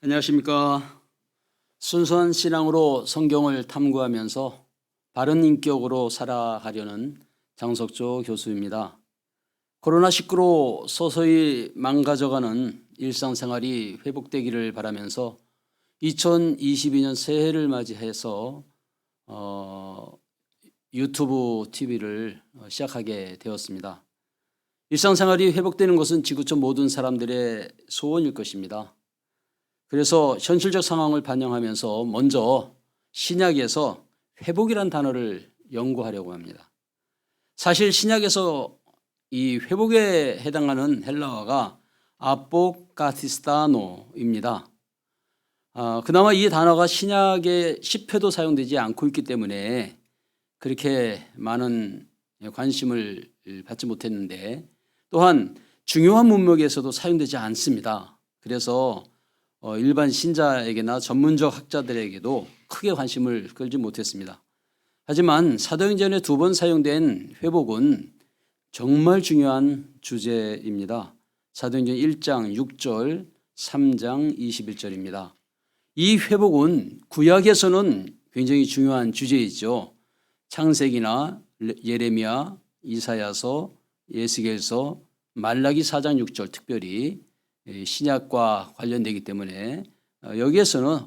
안녕하십니까. 순수한 신앙으로 성경을 탐구하면서 바른 인격으로 살아가려는 장석조 교수입니다. 코로나19로 서서히 망가져가는 일상생활이 회복되기를 바라면서 2022년 새해를 맞이해서 유튜브 TV를 시작하게 되었습니다. 일상생활이 회복되는 것은 지구촌 모든 사람들의 소원일 것입니다. 그래서 현실적 상황을 반영하면서 먼저 신약에서 회복이란 단어를 연구하려고 합니다. 사실 신약에서 이 회복에 해당하는 헬라어가 아포카티스타노입니다. 그나마 이 단어가 신약의 10회도 사용되지 않고 있기 때문에 그렇게 많은 관심을 받지 못했는데, 또한 중요한 문맥에서도 사용되지 않습니다. 그래서 일반 신자에게나 전문적 학자들에게도 크게 관심을 끌지 못했습니다. 하지만 사도행전에 2번 사용된 회복은 정말 중요한 주제입니다. 사도행전 1장 6절, 3장 21절입니다. 이 회복은 구약에서는 굉장히 중요한 주제이죠. 창세기나 예레미야, 이사야서, 예스겔서, 말라기 4장 6절 특별히 신약과 관련되기 때문에 여기에서는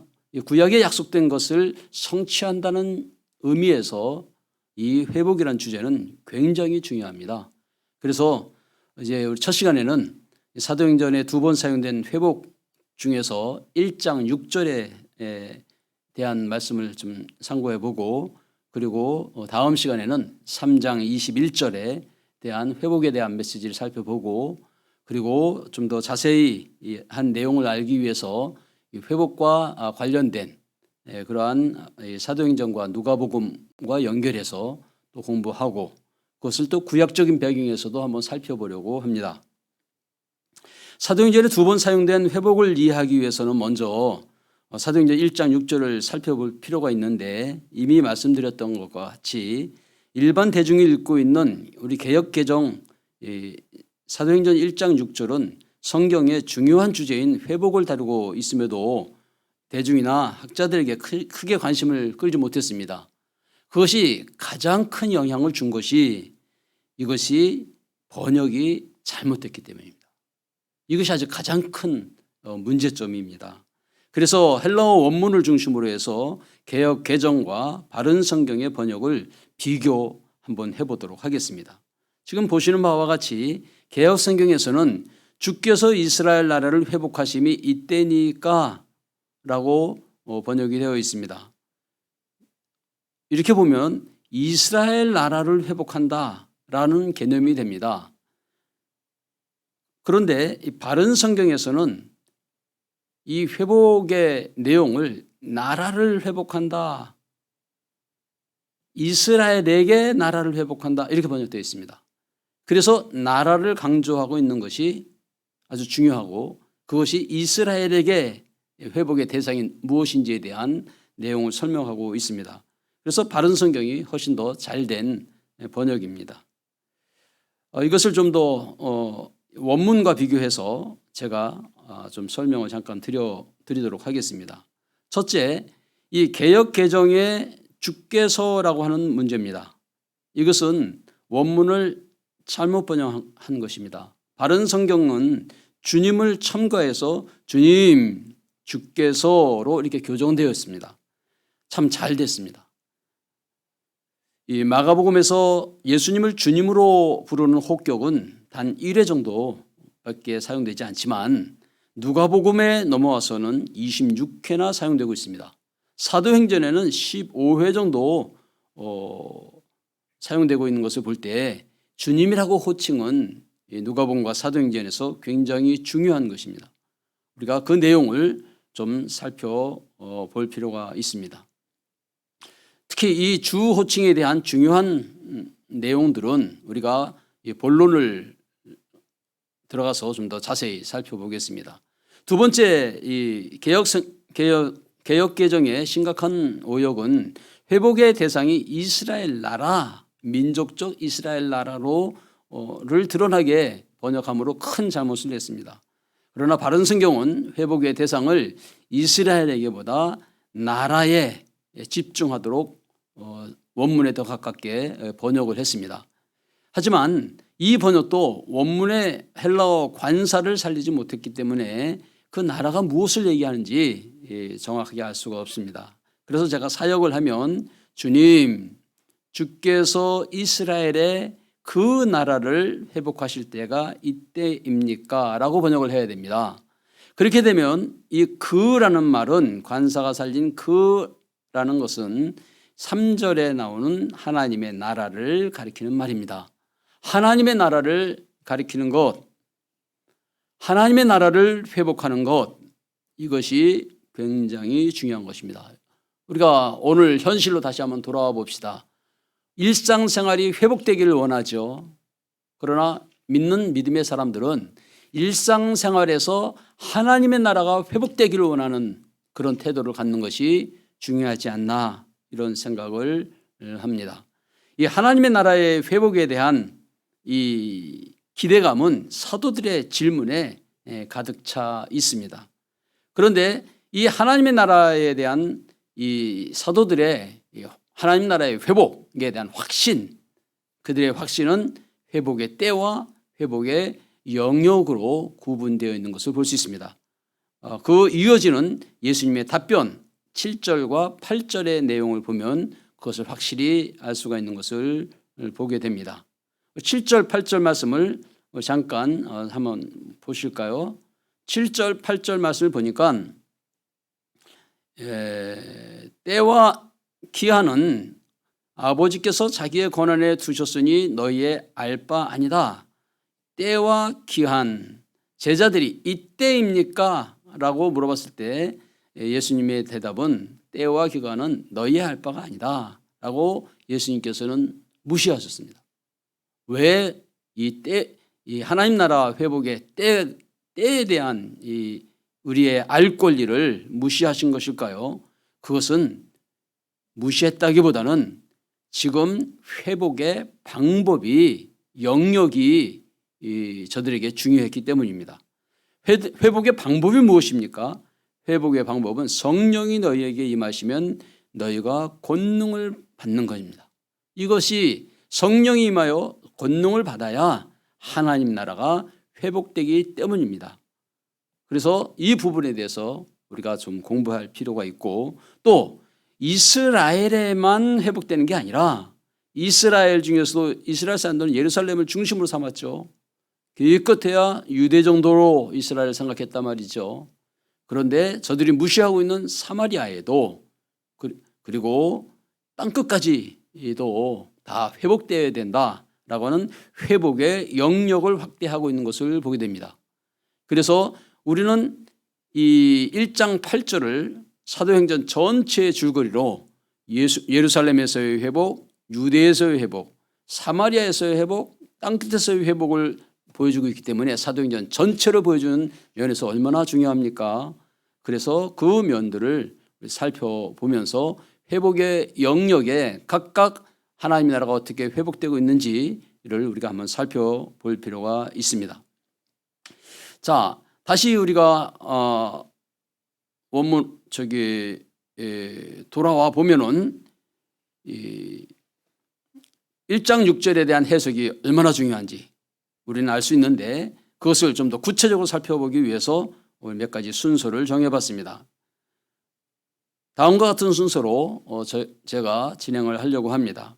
구약에 약속된 것을 성취한다는 의미에서 이 회복이라는 주제는 굉장히 중요합니다. 그래서 이제 우리 첫 시간에는 사도행전에 2번 사용된 회복 중에서 1장 6절에 대한 말씀을 좀 상고해 보고, 그리고 다음 시간에는 3장 21절에 대한 회복에 대한 메시지를 살펴보고, 그리고 좀 더 자세히 한 내용을 알기 위해서 회복과 관련된 그러한 사도행전과 누가복음과 연결해서 또 공부하고, 그것을 또 구약적인 배경에서도 한번 살펴보려고 합니다. 사도행전에 2번 사용된 회복을 이해하기 위해서는 먼저 사도행전 1장 6절을 살펴볼 필요가 있는데, 이미 말씀드렸던 것과 같이 일반 대중이 읽고 있는 우리 개역개정 사도행전 1장 6절은 성경의 중요한 주제인 회복을 다루고 있음에도 대중이나 학자들에게 크게 관심을 끌지 못했습니다. 그것이 가장 큰 영향을 준 것이 이것이 번역이 잘못됐기 때문입니다. 이것이 아주 가장 큰 문제점입니다. 그래서 헬라어 원문을 중심으로 해서 개역 개정과 바른 성경의 번역을 비교 한번 해보도록 하겠습니다. 지금 보시는 바와 같이 개역 성경에서는 주께서 이스라엘 나라를 회복하심이 이때니까 라고 번역이 되어 있습니다. 이렇게 보면 이스라엘 나라를 회복한다 라는 개념이 됩니다. 그런데 이 바른 성경에서는 이 회복의 내용을 나라를 회복한다, 이스라엘에게 나라를 회복한다 이렇게 번역되어 있습니다. 그래서 나라를 강조하고 있는 것이 아주 중요하고, 그것이 이스라엘에게 회복의 대상인 무엇인지에 대한 내용을 설명하고 있습니다. 그래서 바른 성경이 훨씬 더 잘된 번역입니다. 이것을 좀 더 원문과 비교해서 제가 좀 설명을 잠깐 드리도록 하겠습니다. 첫째, 이 개역 개정의 주께서라고 하는 문제입니다. 이것은 원문을 잘못 번역한 것입니다. 바른 성경은 주님을 첨가해서 주님, 주께서로 이렇게 교정되어 있습니다. 참 잘 됐습니다. 이 마가복음에서 예수님을 주님으로 부르는 혹격은 단 1회 정도밖에 사용되지 않지만 누가복음에 넘어와서는 26회나 사용되고 있습니다. 사도행전에는 15회 정도 사용되고 있는 것을 볼 때 주님이라고 호칭은 누가복음과 사도행전에서 굉장히 중요한 것입니다. 우리가 그 내용을 좀 살펴볼 필요가 있습니다. 특히 이 주 호칭에 대한 중요한 내용들은 우리가 본론을 들어가서 좀 더 자세히 살펴보겠습니다. 두 번째, 이 개역 개정의 심각한 오역은 회복의 대상이 이스라엘 나라, 민족적 이스라엘 나라로를 드러나게 번역함으로 큰 잘못을 했습니다. 그러나 바른 성경은 회복의 대상을 이스라엘에게보다 나라에 집중하도록 원문에 더 가깝게 번역을 했습니다. 하지만 이 번역도 원문의 헬라어 관사를 살리지 못했기 때문에 그 나라가 무엇을 얘기하는지 정확하게 알 수가 없습니다. 그래서 제가 사역을 하면 주님, 주께서 이스라엘의 그 나라를 회복하실 때가 이때입니까? 라고 번역을 해야 됩니다. 그렇게 되면 이 그라는 말은 관사가 살린 그라는 것은 3절에 나오는 하나님의 나라를 가리키는 말입니다. 하나님의 나라를 가리키는 것, 하나님의 나라를 회복하는 것, 이것이 굉장히 중요한 것입니다. 우리가 오늘 현실로 다시 한번 돌아와 봅시다. 일상생활이 회복되기를 원하죠. 그러나 믿는 믿음의 사람들은 일상생활에서 하나님의 나라가 회복되기를 원하는 그런 태도를 갖는 것이 중요하지 않나, 이런 생각을 합니다. 이 하나님의 나라의 회복에 대한 이 기대감은 사도들의 질문에 가득 차 있습니다. 그런데 이 하나님의 나라에 대한 이 사도들의 하나님 나라의 회복에 대한 확신, 그들의 확신은 회복의 때와 회복의 영역으로 구분되어 있는 것을 볼 수 있습니다. 그 이어지는 예수님의 답변 7절과 8절의 내용을 보면 그것을 확실히 알 수가 있는 것을 보게 됩니다. 7절, 8절 말씀을 잠깐 한번 보실까요? 7절, 8절 말씀을 보니까 때와 기한은 아버지께서 자기의 권한에 두셨으니 너희의 알 바 아니다. 때와 기한, 제자들이 이때입니까? 라고 물어봤을 때 예수님의 대답은 때와 기간은 너희의 알 바가 아니다 라고 예수님께서는 무시하셨습니다. 왜 이 하나님 나라 회복의 때에 대한 이 우리의 알 권리를 무시하신 것일까요? 그것은 무시했다기보다는 지금 회복의 방법이, 영역이 저들에게 중요했기 때문입니다. 회복의 방법이 무엇입니까? 회복의 방법은 성령이 너희에게 임하시면 너희가 권능을 받는 것입니다. 이것이 성령이 임하여 권능을 받아야 하나님 나라가 회복되기 때문입니다. 그래서 이 부분에 대해서 우리가 좀 공부할 필요가 있고, 또 이스라엘에만 회복되는 게 아니라 이스라엘 중에서도 이스라엘 사람들은 예루살렘을 중심으로 삼았죠. 기껏해야 유대 정도로 이스라엘을 생각했단 말이죠. 그런데 저들이 무시하고 있는 사마리아에도, 그리고 땅끝까지도 다 회복되어야 된다라고 하는 회복의 영역을 확대하고 있는 것을 보게 됩니다. 그래서 우리는 이 1장 8절을 사도행전 전체의 줄거리로 예루살렘에서의 회복, 유대에서의 회복, 사마리아에서의 회복, 땅끝에서의 회복을 보여주고 있기 때문에 사도행전 전체를 보여주는 면에서 얼마나 중요합니까? 그래서 그 면들을 살펴보면서 회복의 영역에 각각 하나님의 나라가 어떻게 회복되고 있는지를 우리가 한번 살펴볼 필요가 있습니다. 자, 다시 우리가 원문 돌아와 보면은 1장 6절에 대한 해석이 얼마나 중요한지 우리는 알 수 있는데, 그것을 좀 더 구체적으로 살펴보기 위해서 오늘 몇 가지 순서를 정해봤습니다. 다음과 같은 순서로 제가 진행을 하려고 합니다.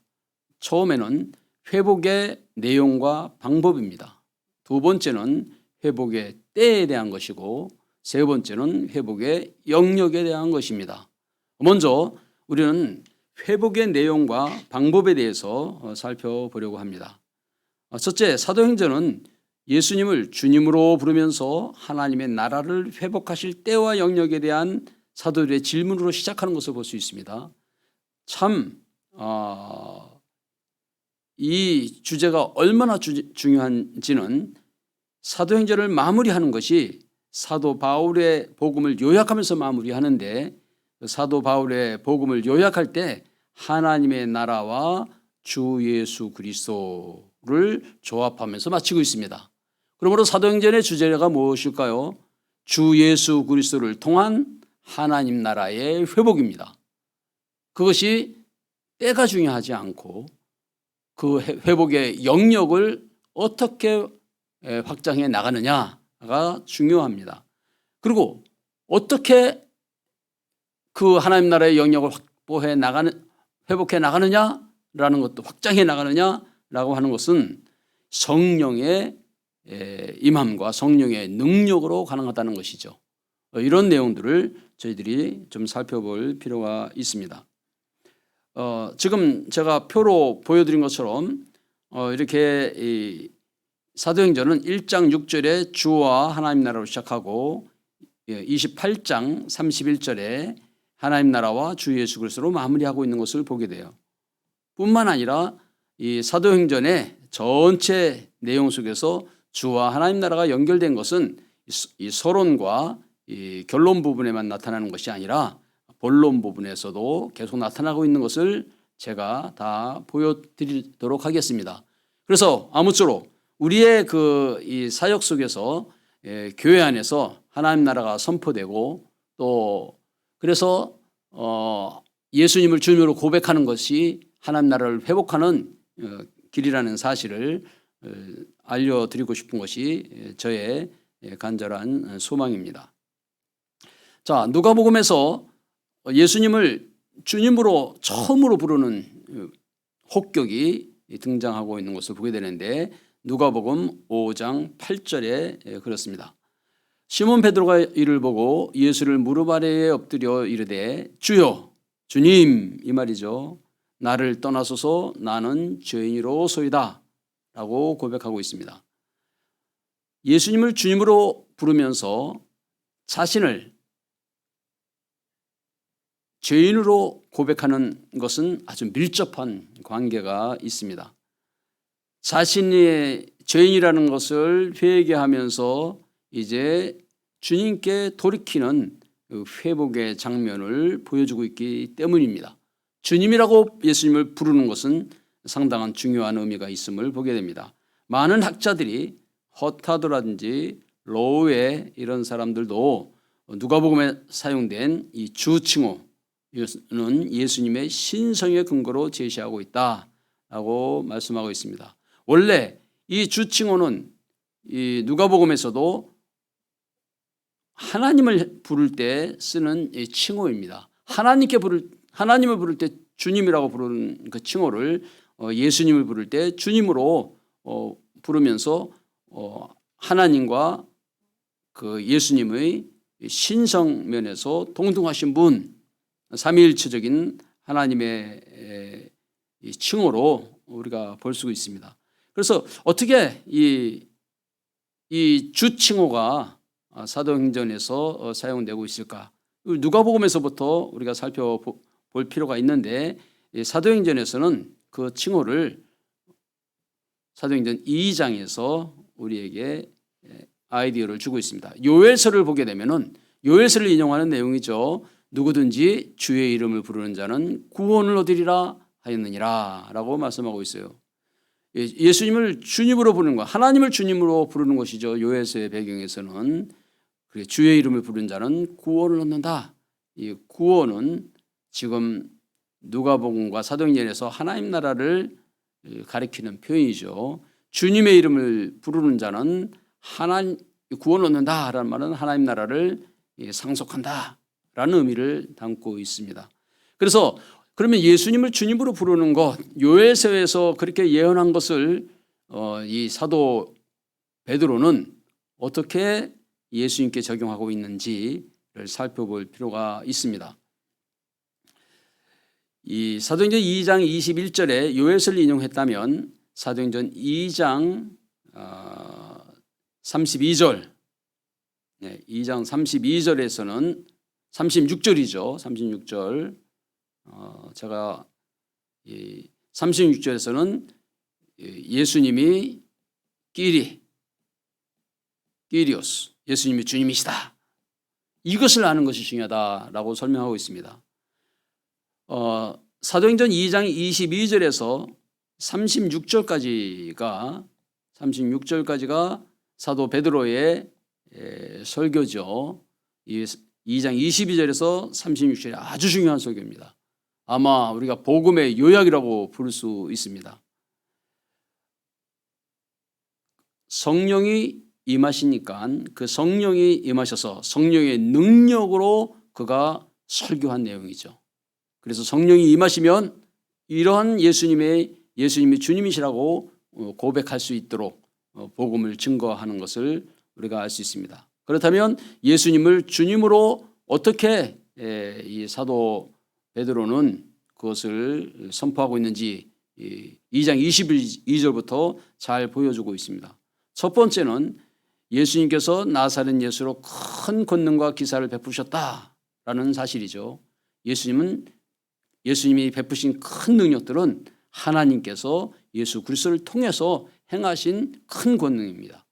처음에는 회복의 내용과 방법입니다. 두 번째는 회복의 때에 대한 것이고, 세 번째는 회복의 영역에 대한 것입니다. 먼저 우리는 회복의 내용과 방법에 대해서 살펴보려고 합니다. 첫째, 사도행전은 예수님을 주님으로 부르면서 하나님의 나라를 회복하실 때와 영역에 대한 사도들의 질문으로 시작하는 것을 볼 수 있습니다. 참 이 주제가 얼마나 중요한지는 사도행전을 마무리하는 것이 사도 바울의 복음을 요약하면서 마무리하는데, 사도 바울의 복음을 요약할 때 하나님의 나라와 주 예수 그리스도를 조합하면서 마치고 있습니다. 그러므로 사도행전의 주제가 무엇일까요? 주 예수 그리스도를 통한 하나님 나라의 회복입니다. 그것이 때가 중요하지 않고 그 회복의 영역을 어떻게 확장해 나가느냐가 중요합니다. 그리고 어떻게 그 하나님 나라의 영역을 회복해 나가느냐라는 것도, 확장해 나가느냐라고 하는 것은 성령의 임함과 성령의 능력으로 가능하다는 것이죠. 이런 내용들을 저희들이 좀 살펴볼 필요가 있습니다. 지금 제가 표로 보여드린 것처럼 이렇게 이 사도행전은 1장 6절에 주와 하나님 나라로 시작하고 28장 31절에 하나님 나라와 주 예수 그리스도로 마무리하고 있는 것을 보게 돼요. 뿐만 아니라 이 사도행전의 전체 내용 속에서 주와 하나님 나라가 연결된 것은 이 서론과 이 결론 부분에만 나타나는 것이 아니라 본론 부분에서도 계속 나타나고 있는 것을 제가 다 보여드리도록 하겠습니다. 그래서 아무쪼록 우리의 이 사역 속에서 교회 안에서 하나님 나라가 선포되고 또 그래서 예수님을 주님으로 고백하는 것이 하나님 나라를 회복하는 길이라는 사실을 알려드리고 싶은 것이 저의 간절한 소망입니다. 자, 누가복음에서 예수님을 주님으로 처음으로 부르는 혹격이 등장하고 있는 것을 보게 되는데 누가복음 5장 8절에 그렇습니다. 시몬 베드로가 이를 보고 예수를 무릎 아래에 엎드려 이르되 주여, 주님, 이 말이죠. 나를 떠나소서, 나는 죄인이로소이다 라고 고백하고 있습니다. 예수님을 주님으로 부르면서 자신을 죄인으로 고백하는 것은 아주 밀접한 관계가 있습니다. 자신이 죄인이라는 것을 회개하면서 이제 주님께 돌이키는 회복의 장면을 보여주고 있기 때문입니다. 주님이라고 예수님을 부르는 것은 상당한 중요한 의미가 있음을 보게 됩니다. 많은 학자들이 허타도라든지 로우에 이런 사람들도 누가복음에 사용된 이 주칭호는 예수님의 신성의 근거로 제시하고 있다라고 말씀하고 있습니다. 원래 이 주칭호는 이 누가복음에서도 하나님을 부를 때 쓰는 이 칭호입니다. 하나님을 부를 때 주님이라고 부르는 그 칭호를 예수님을 부를 때 주님으로 부르면서 하나님과 그 예수님의 신성 면에서 동등하신 분, 삼위일체적인 하나님의 칭호로 우리가 볼 수 있습니다. 그래서 어떻게 이 주칭호가 사도행전에서 사용되고 있을까? 누가복음에서부터 우리가 살펴볼 필요가 있는데 사도행전에서는 그 칭호를 사도행전 2장에서 우리에게 아이디어를 주고 있습니다. 요엘서를 보게 되면은 요엘서를 인용하는 내용이죠. 누구든지 주의 이름을 부르는 자는 구원을 얻으리라 하였느니라 라고 말씀하고 있어요. 예수님을 주님으로 부르는 것, 하나님을 주님으로 부르는 것이죠. 요엘서의 배경에서는 주의 이름을 부르는 자는 구원을 얻는다. 이 구원은 지금 누가복음과 사도행전에서 하나님 나라를 가리키는 표현이죠. 주님의 이름을 부르는 자는 구원을 얻는다라는 말은 하나님 나라를 상속한다라는 의미를 담고 있습니다. 그래서 그러면 예수님을 주님으로 부르는 것, 요엘서에서 그렇게 예언한 것을 이 사도 베드로는 어떻게 예수님께 적용하고 있는지를 살펴볼 필요가 있습니다. 이 사도행전 2장 21절에 요엘서를 인용했다면 사도행전 2장 32절, 2장 32절에서는 36절이죠. 36절. 제가 36절에서는 예수님이 끼리오스, 예수님이 주님이시다. 이것을 아는 것이 중요하다라고 설명하고 있습니다. 사도행전 2장 22절에서 36절까지가 사도 베드로의 설교죠. 이 2장 22절에서 36절이 아주 중요한 설교입니다. 아마 우리가 복음의 요약이라고 부를 수 있습니다. 성령이 임하시니까 그 성령이 임하셔서 성령의 능력으로 그가 설교한 내용이죠. 그래서 성령이 임하시면 이러한 예수님이 주님이시라고 고백할 수 있도록 복음을 증거하는 것을 우리가 알 수 있습니다. 그렇다면 예수님을 주님으로 어떻게 이 사도 베드로는 그것을 선포하고 있는지 2장 22절부터 잘 보여주고 있습니다. 첫 번째는 예수님께서 나사렛 예수로 큰 권능과 기사를 베푸셨다라는 사실이죠. 예수님이 베푸신 큰 능력들은 하나님께서 예수 그리스도를 통해서 행하신 큰 권능입니다.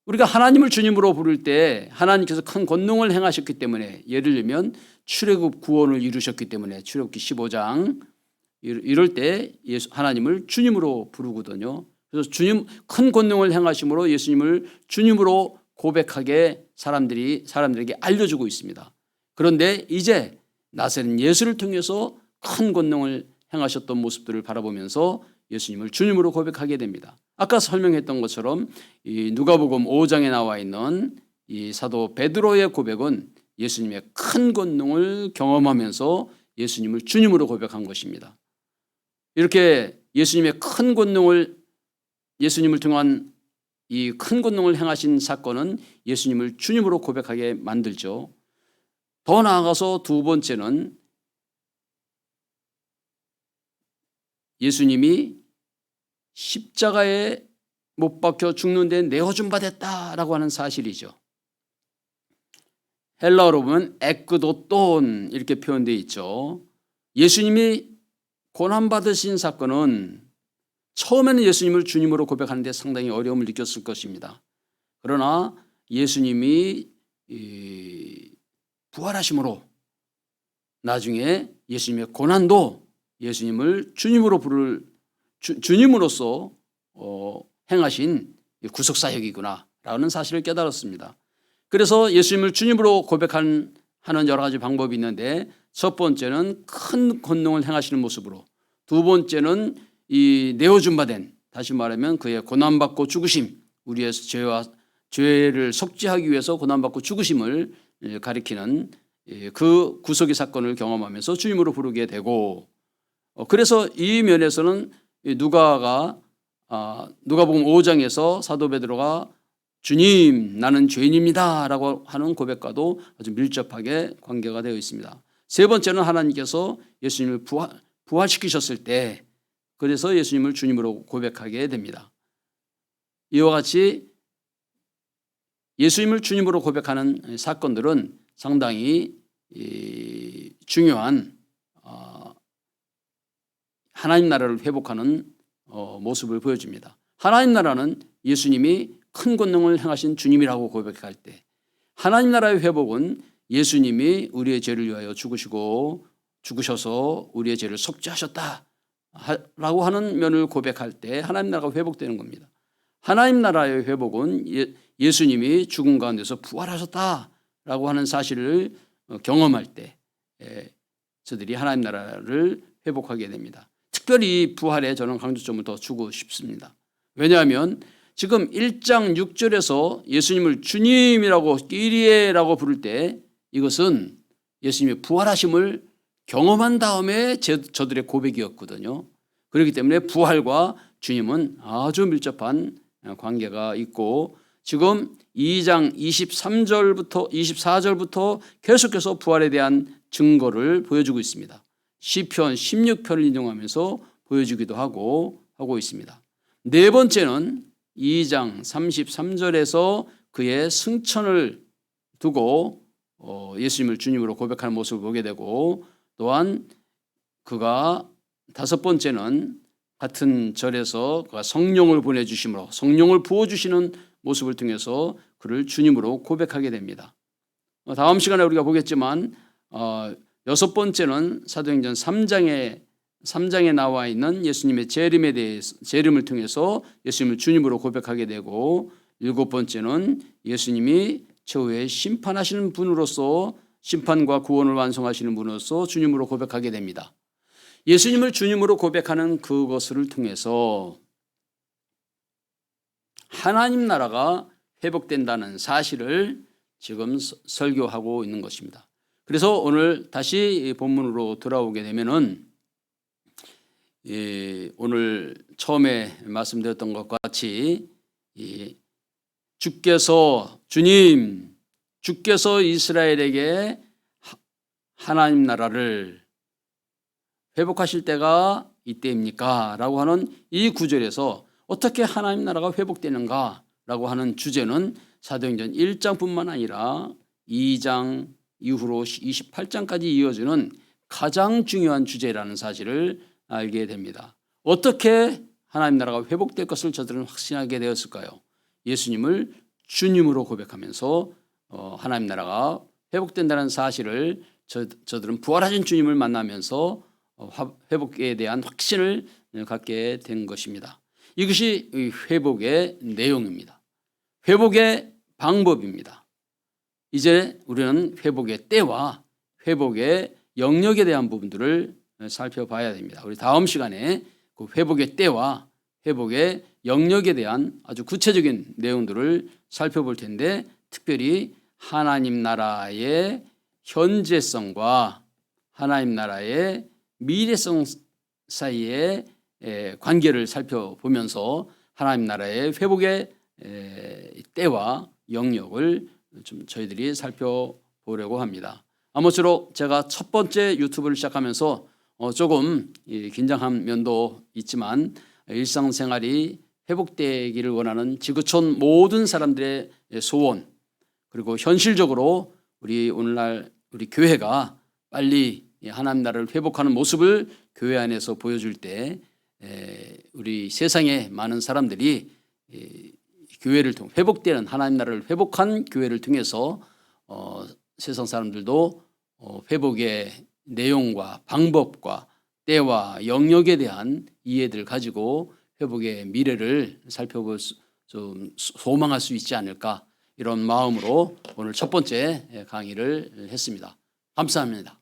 우리가 하나님을 주님으로 부를 때 하나님께서 큰 권능을 행하셨기 때문에, 예를 들면 출애굽 구원을 이루셨기 때문에 출애굽기 15장 이럴 때 하나님을 주님으로 부르거든요. 그래서 주님 큰 권능을 행하심으로 예수님을 주님으로 고백하게 사람들에게 알려주고 있습니다. 그런데 이제 나사렛 예수를 통해서 큰 권능을 행하셨던 모습들을 바라보면서 예수님을 주님으로 고백하게 됩니다. 아까 설명했던 것처럼 이 누가복음 5장에 나와 있는 이 사도 베드로의 고백은 예수님의 큰 권능을 경험하면서 예수님을 주님으로 고백한 것입니다. 이렇게 예수님의 큰 권능을, 예수님을 통한 이 큰 권능을 행하신 사건은 예수님을 주님으로 고백하게 만들죠. 더 나아가서 두 번째는 예수님이 십자가에 못 박혀 죽는 데 내어준 바 됐다라고 하는 사실이죠. 헬라어로 보면 에크도돈 이렇게 표현되어 있죠. 예수님이 고난받으신 사건은 처음에는 예수님을 주님으로 고백하는데 상당히 어려움을 느꼈을 것입니다. 그러나 예수님이 부활하심으로 나중에 예수님의 고난도 예수님을 주님으로 주님으로서 행하신 구속사역이구나라는 사실을 깨달았습니다. 그래서 예수님을 주님으로 고백하는 여러 가지 방법이 있는데, 첫 번째는 큰 권능을 행하시는 모습으로, 두 번째는 이 내어준 바 된, 다시 말하면 그의 고난받고 죽으심, 우리의 죄를 속죄하기 위해서 고난받고 죽으심을 가리키는 그 구속의 사건을 경험하면서 주님으로 부르게 되고, 그래서 이 면에서는 누가복음 5장에서 사도 베드로가 주님 나는 죄인입니다 라고 하는 고백과도 아주 밀접하게 관계가 되어 있습니다. 세 번째는 하나님께서 예수님을 부활시키셨을 때, 그래서 예수님을 주님으로 고백하게 됩니다. 이와 같이 예수님을 주님으로 고백하는 사건들은 상당히 중요한 하나님 나라를 회복하는 모습을 보여줍니다. 하나님 나라는 예수님이 큰 권능을 행하신 주님이라고 고백할 때, 하나님 나라의 회복은 예수님이 우리의 죄를 위하여 죽으셔서 우리의 죄를 속죄하셨다 라고 하는 면을 고백할 때 하나님 나라가 회복되는 겁니다. 하나님 나라의 회복은 예수님이 죽음 가운데서 부활하셨다라고 하는 사실을 경험할 때 저들이 하나님 나라를 회복하게 됩니다. 특별히 부활에 저는 강조점을 더 주고 싶습니다. 왜냐하면 지금 1장 6절에서 예수님을 주님이라고 끼리에라고 부를 때 이것은 예수님의 부활하심을 경험한 다음에 저들의 고백이었거든요. 그렇기 때문에 부활과 주님은 아주 밀접한 관계가 있고, 지금 2장 24절부터 계속해서 부활에 대한 증거를 보여주고 있습니다. 시편 16편을 인용하면서 보여주기도 하고 있습니다. 네 번째는 2장 33절에서 그의 승천을 두고 예수님을 주님으로 고백하는 모습을 보게 되고, 또한 그가 다섯 번째는 같은 절에서 그가 성령을 보내주심으로 성령을 부어주시는 모습을 통해서 그를 주님으로 고백하게 됩니다. 다음 시간에 우리가 보겠지만 여섯 번째는 사도행전 3장에 나와 있는 예수님의 재림을 통해서 예수님을 주님으로 고백하게 되고, 7번째는 예수님이 최후에 심판하시는 분으로서 심판과 구원을 완성하시는 분으로서 주님으로 고백하게 됩니다. 예수님을 주님으로 고백하는 그것을 통해서 하나님 나라가 회복된다는 사실을 지금 설교하고 있는 것입니다. 그래서 오늘 다시 본문으로 돌아오게 되면은 오늘 처음에 말씀드렸던 것과 같이 주께서 이스라엘에게 하나님 나라를 회복하실 때가 이때입니까? 라고 하는 이 구절에서 어떻게 하나님 나라가 회복되는가? 라고 하는 주제는 사도행전 1장뿐만 아니라 2장 이후로 28장까지 이어지는 가장 중요한 주제라는 사실을 알게 됩니다. 어떻게 하나님 나라가 회복될 것을 저들은 확신하게 되었을까요? 예수님을 주님으로 고백하면서 하나님 나라가 회복된다는 사실을 저들은 부활하신 주님을 만나면서 회복에 대한 확신을 갖게 된 것입니다. 이것이 회복의 내용입니다. 회복의 방법입니다. 이제 우리는 회복의 때와 회복의 영역에 대한 부분들을 살펴봐야 됩니다. 우리 다음 시간에 그 회복의 때와 회복의 영역에 대한 아주 구체적인 내용들을 살펴볼 텐데, 특별히 하나님 나라의 현재성과 하나님 나라의 미래성 사이의 관계를 살펴보면서 하나님 나라의 회복의 때와 영역을 좀 저희들이 살펴보려고 합니다. 아무쪼록 제가 첫 번째 유튜브를 시작하면서 조금 긴장한 면도 있지만 일상생활이 회복되기를 원하는 지구촌 모든 사람들의 소원, 그리고 현실적으로 오늘날 우리 교회가 빨리 하나님 나라를 회복하는 모습을 교회 안에서 보여줄 때 우리 세상의 많은 사람들이 교회를 통해 회복되는 하나님 나라를 회복한 교회를 통해서 세상 사람들도 회복의 내용과 방법과 때와 영역에 대한 이해들을 가지고 회복의 미래를 살펴볼 좀 소망할 수 있지 않을까, 이런 마음으로 오늘 첫 번째 강의를 했습니다. 감사합니다.